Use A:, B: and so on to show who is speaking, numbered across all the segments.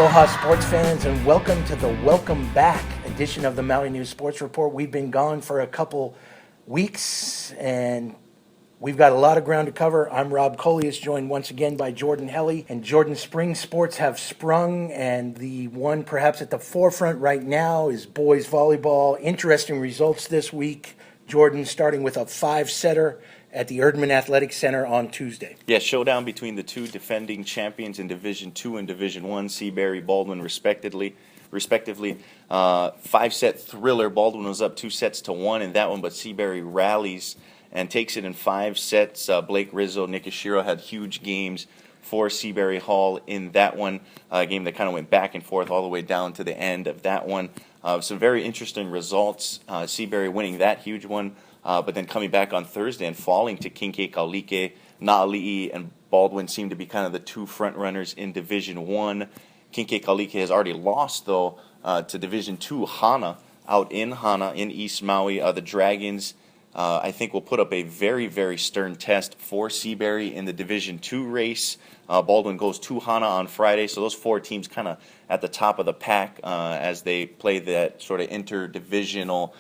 A: Aloha sports fans, and welcome to the Welcome Back edition of the Maui News Sports Report. We've been gone for a couple weeks, and we've got a lot of ground to cover. I'm Rob Coleus, joined once again by Jordan Helly. And Jordan, spring sports have sprung, and the one perhaps at the forefront right now is boys volleyball. Interesting results this week. Jordan, starting with a 5-setter at the Erdman Athletic Center on Tuesday.
B: Yeah, showdown between the two defending champions in Division II and Division I, Seabury, Baldwin, respectively. 5-set thriller. Baldwin was up 2-1 in that one, but Seabury rallies and takes it in 5 sets. Blake Rizzo, Nick Ishiro had huge games for Seabury Hall in that one, a game that kind of went back and forth all the way down to the end of that one. Some very interesting results. Seabury winning that huge one, but then coming back on Thursday and falling to Kinke Kaulike. Naali'i and Baldwin seem to be kind of the two front runners in Division I. Kinke Kaulike has already lost, though, to Division II Hana out in Hana in East Maui. The Dragons, I think, will put up a very, very stern test for Seabury in the Division II race. Baldwin goes to Hana on Friday, so those 4 teams kind of at the top of the pack as they play that sort of interdivisional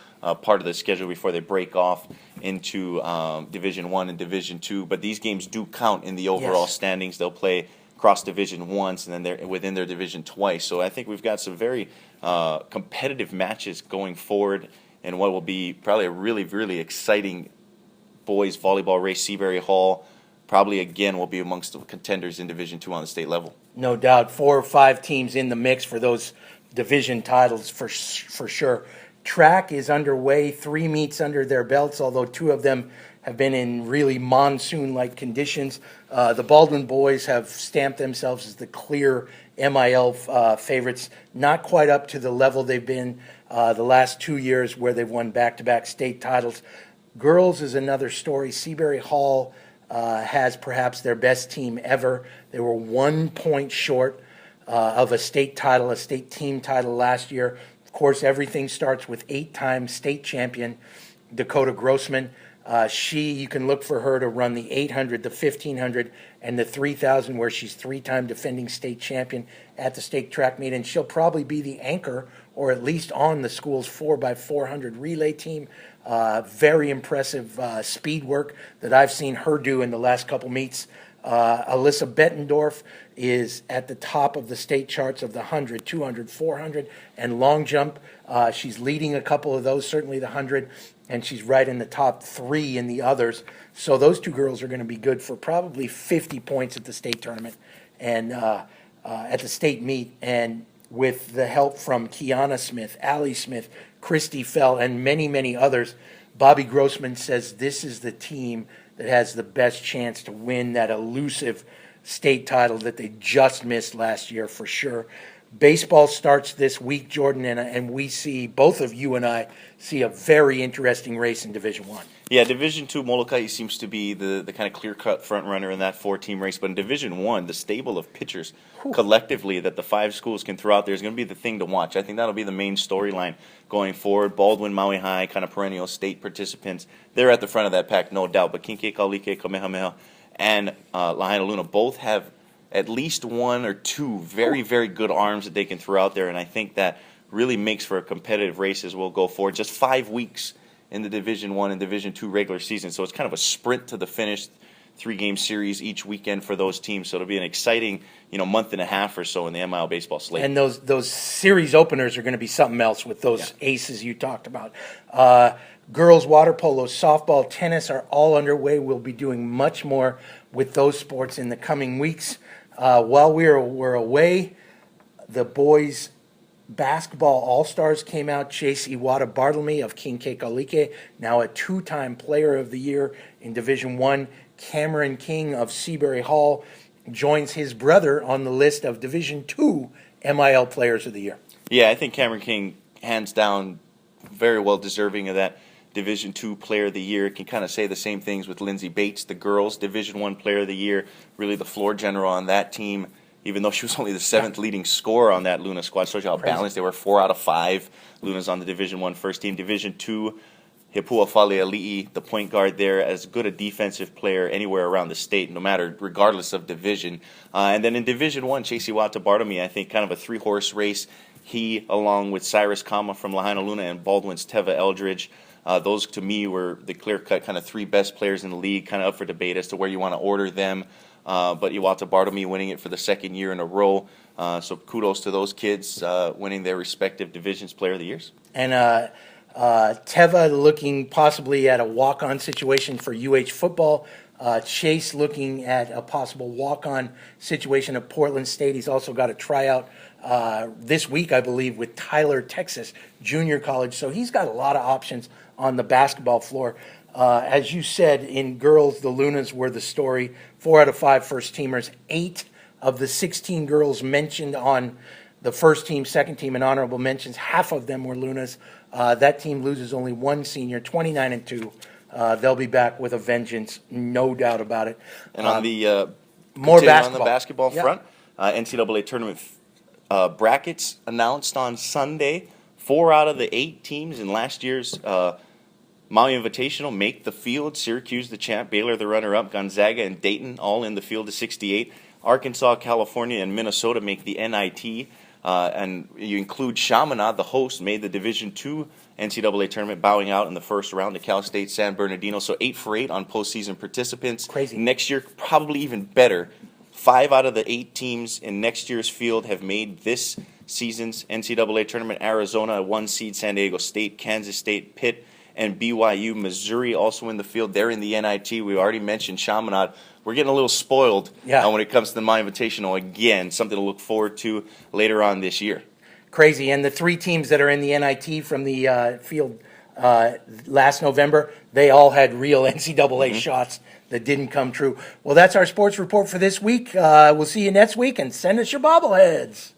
B: part of the schedule before they break off into Division I and Division II. But these games do count in the overall standings. They'll play cross division once, and then they're within their division twice. So I think we've got some very competitive matches going forward in what will be probably a really, really exciting boys volleyball race. Seabury Hall probably again will be amongst the contenders in Division II on the state level.
A: No doubt, 4 or 5 teams in the mix for those division titles for sure. Track is underway, 3 meets under their belts, although 2 of them have been in really monsoon-like conditions. The Baldwin boys have stamped themselves as the clear MIL favorites, not quite up to the level they've been the last 2 years where they've won back-to-back state titles. Girls is another story. Seabury Hall has perhaps their best team ever. They were 1 point short of a state title, a state team title last year. Of course, everything starts with 8-time state champion Dakota Grossman. You can look for her to run the 800, the 1500, and the 3000, where she's 3-time defending state champion at the state track meet, and she'll probably be the anchor, or at least on the school's 4x400 relay team. Very impressive speed work that I've seen her do in the last couple meets. Alyssa Bettendorf is at the top of the state charts of the 100, 200, 400, and long jump. She's leading a couple of those, certainly the 100, and she's right in the top 3 in the others. So those 2 girls are going to be good for probably 50 points at the state tournament and at the state meet. And with the help from Kiana Smith, Allie Smith, Christy Fell, and many, many others, Bobby Grossman says this is the team that has the best chance to win that elusive state title that they just missed last year for sure. Baseball starts this week, Jordan, and we see, both of you and I, see a very interesting race in Division I.
B: Yeah, Division II, Molokai seems to be the kind of clear-cut front runner in that 4-team race. But in Division I, the stable of pitchers collectively that the 5 schools can throw out there is going to be the thing to watch. I think that'll be the main storyline going forward. Baldwin, Maui High, kind of perennial state participants. They're at the front of that pack, no doubt. But Kinke Kaulike, Kamehameha, and Lahaina Luna both have at least 1 or 2 very, very good arms that they can throw out there. And I think that really makes for a competitive race as we'll go forward. Just 5 weeks in the Division I and Division II regular season. So it's kind of a sprint to the finish, 3-game series each weekend for those teams. So it'll be an exciting, month and a half or so in the MIL baseball slate.
A: And those series openers are going to be something else with those aces you talked about. Girls water polo, softball, tennis are all underway. We'll be doing much more with those sports in the coming weeks. While we're away, the boys basketball all-stars came out. Chase Iwata Bartlemy of Kinke Kaulike, now a 2-time player of the year in Division I. Cameron King of Seabury Hall joins his brother on the list of Division II MIL players of the year.
B: Yeah, I think Cameron King, hands down, very well deserving of that Division II Player of the Year. Can kind of say the same things with Lindsay Bates, the girls Division I Player of the Year, really the floor general on that team, even though she was only the 7th leading scorer on that Luna squad. Shows you how balanced they were. 4 out of 5 Lunas on the Division I first team. Division II, Hipua Faleali'i, the point guard there, as good a defensive player anywhere around the state, no matter, regardless of division. And then in Division One, Chasey Wata Bartolome, I think kind of a 3-horse race. He, along with Cyrus Kama from Lahaina Luna and Baldwin's Teva Eldridge, those to me were the clear-cut kind of 3 best players in the league, kind of up for debate as to where you want to order them. But Iwata Bartolome winning it for the 2nd year in a row. So kudos to those kids winning their respective divisions Player of the Years.
A: And Teva looking possibly at a walk-on situation for UH football. Chase looking at a possible walk-on situation at Portland State. He's also got a tryout this week, I believe, with Tyler, Texas, junior college. So he's got a lot of options on the basketball floor. As you said, in girls, the Lunas were the story. 4 out of 5 first-teamers. 8 of the 16 girls mentioned on the first team, second team, and honorable mentions, half of them were Lunas. That team loses only 1 senior, 29-2. They'll be back with a vengeance, no doubt about it.
B: And on the
A: more
B: on the
A: basketball.
B: basketball
A: Yeah.
B: front, NCAA tournament brackets announced on Sunday. 4 out of the 8 teams in last year's Maui Invitational make the field. Syracuse, the champ, Baylor, the runner-up, Gonzaga and Dayton all in the field of 68. Arkansas, California, and Minnesota make the NIT. And you include Chaminade, the host, made the Division II NCAA tournament, bowing out in the first round to Cal State San Bernardino. So 8 for 8 on postseason participants.
A: Crazy.
B: Next year, probably even better. 5 out of the 8 teams in next year's field have made this season's NCAA tournament. Arizona, 1 seed, San Diego State, Kansas State, Pitt, and BYU. Missouri also in the field. They're in the NIT. We already mentioned Chaminade. We're getting a little spoiled when it comes to the My Invitational again. Something to look forward to later on this year.
A: Crazy. And the 3 teams that are in the NIT from the field last November, they all had real NCAA shots that didn't come true. Well, that's our sports report for this week. We'll see you next week, and send us your bobbleheads.